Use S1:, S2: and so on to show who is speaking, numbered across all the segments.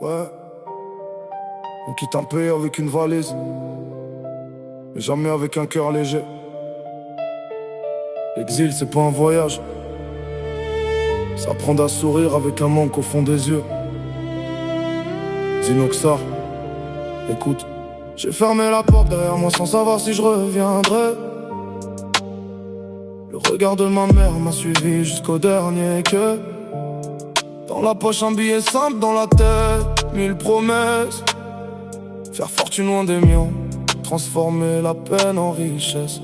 S1: Ouais. On quitte un pays avec une valise, mais jamais avec un cœur léger. L'exil, c'est pas un voyage. Ça apprend à sourire avec un manque au fond des yeux. Zinoxar, écoute. J'ai fermé la porte derrière moi sans savoir si je reviendrais. Le regard de ma mère m'a suivi jusqu'au dernier queue. Dans la poche un billet simple, dans la tête 1000 promesses. Faire fortune loin des miens, transformer la peine en richesse.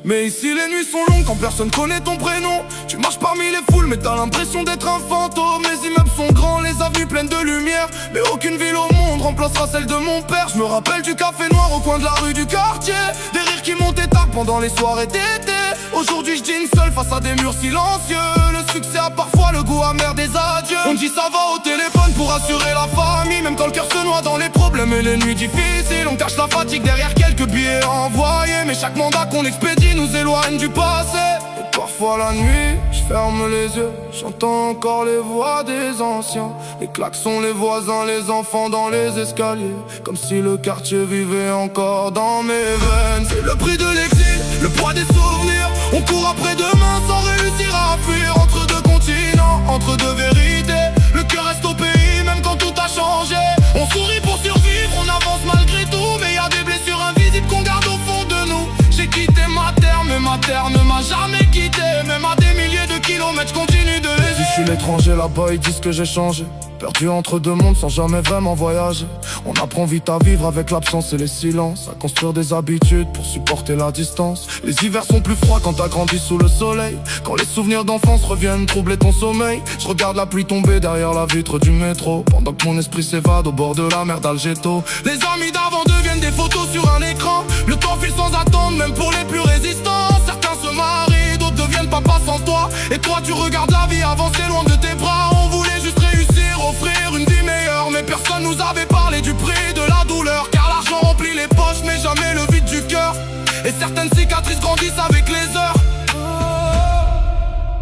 S1: Mais ici les nuits sont longues quand personne connaît ton prénom. Tu marches parmi les foules mais t'as l'impression d'être un fantôme. Les immeubles sont grands, les avenues pleines de lumière, mais aucune ville au monde remplacera celle de mon père. Je me rappelle du café noir au coin de la rue du quartier, des rires qui montaient tard pendant les soirées d'été. Aujourd'hui je dîne seul face à des murs silencieux. Le succès a parfois le goût amer des adieux. On dit ça va au téléphone pour assurer la famille, même quand le cœur se noie dans les problèmes et les nuits difficiles. On cache la fatigue derrière quelques billets envoyés, mais chaque mandat qu'on expédie nous éloigne du passé. Et parfois la nuit, je ferme les yeux, j'entends encore les voix des anciens, les klaxons, les voisins, les enfants dans les escaliers, comme si le quartier vivait encore dans mes veines. C'est le prix de l'exil, le poids des souvenirs. On court après demain sans réussir à fuir, entre deux continents, entre deux vérités. Le cœur reste au pays même quand tout a changé. On sourit pour survivre, on avance malgré tout, mais y a des blessures invisibles qu'on garde au fond de nous. J'ai quitté ma terre, mais ma terre ne m'a jamais quitté. Même à des milliers de kilomètres, je continue de l'aimer. Je suis l'étranger là-bas, ils disent que j'ai changé. Perdu entre deux mondes sans jamais vraiment voyager. On apprend vite à vivre avec l'absence et les silences, à construire des habitudes pour supporter la distance. Les hivers sont plus froids quand t'as grandi sous le soleil, quand les souvenirs d'enfance reviennent troubler ton sommeil. Je regarde la pluie tomber derrière la vitre du métro, pendant que mon esprit s'évade au bord de la mer d'Algéto. Les amis d'avant deviennent des photos sur un écran. Le temps file sans attendre, même pour les plus résistants. Certains se marient, d'autres deviennent papa sans toi. Et toi tu regardes la vie avancer loin de tes bras. On voulait juste réussir, offrir une vie meilleure, mais personne nous avait parlé du prix de la douleur. Car l'argent remplit les poches mais jamais le vide du cœur, et certaines cicatrices grandissent avec les heures.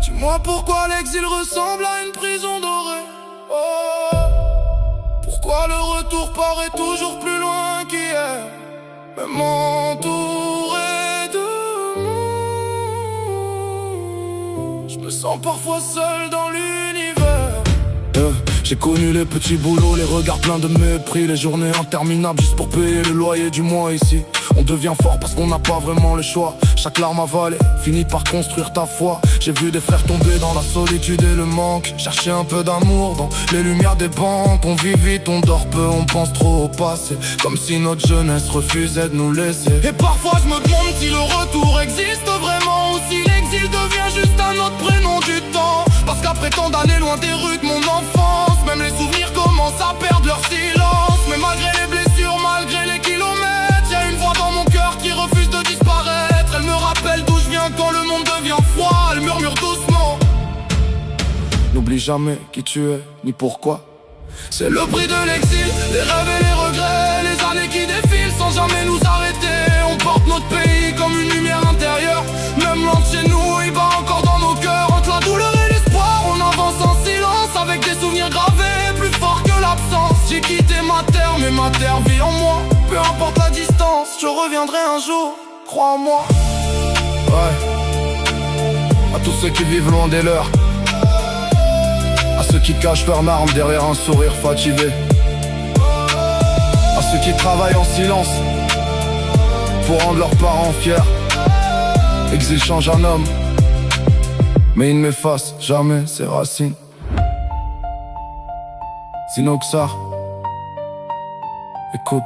S1: Dis-moi pourquoi l'exil ressemble à une prison dorée. Pourquoi le retour paraît toujours plus loin qu'hier, même entouré de monde. Je me sens parfois seul dans l'univers. J'ai connu les petits boulots, les regards pleins de mépris, les journées interminables juste pour payer le loyer du mois ici. On devient fort parce qu'on n'a pas vraiment le choix. Chaque larme avalée finit par construire ta foi. J'ai vu des frères tomber dans la solitude et le manque, chercher un peu d'amour dans les lumières des banques. On vit vite, on dort peu, on pense trop au passé, comme si notre jeunesse refusait de nous laisser. Et parfois je me demande si le retour existe vraiment, ou si l'exil devient juste un autre prénom du temps. Parce qu'après tant d'années loin des rues de mon enfance, même les souvenirs commencent à perdre leur silence. Mais malgré les blessures, malgré les kilomètres, y'a une voix dans mon cœur qui refuse de disparaître. Elle me rappelle d'où je viens quand le monde devient froid. Elle murmure doucement: n'oublie jamais qui tu es, ni pourquoi. C'est le prix de l'exil, les rêves et les regrets, les années qui défilent sans jamais nous arrêter. On porte notre pays comme une lumière intérieure, même loin de chez nous, il bat encore dans nos cœurs. Entre la douleur et l'espoir, on avance en silence, avec des souvenirs gravés, plus forts que l'absence. J'ai quitté ma terre, mais ma terre vit en moi. Peu importe la distance, je reviendrai un jour, crois en moi. Ouais. À tous ceux qui vivent loin des leurs, à ceux qui cachent leurs larmes derrière un sourire fatigué, à ceux qui travaillent en silence pour rendre leurs parents fiers. Exil change un homme, mais il n'efface jamais ses racines. Zinoxar, écoute.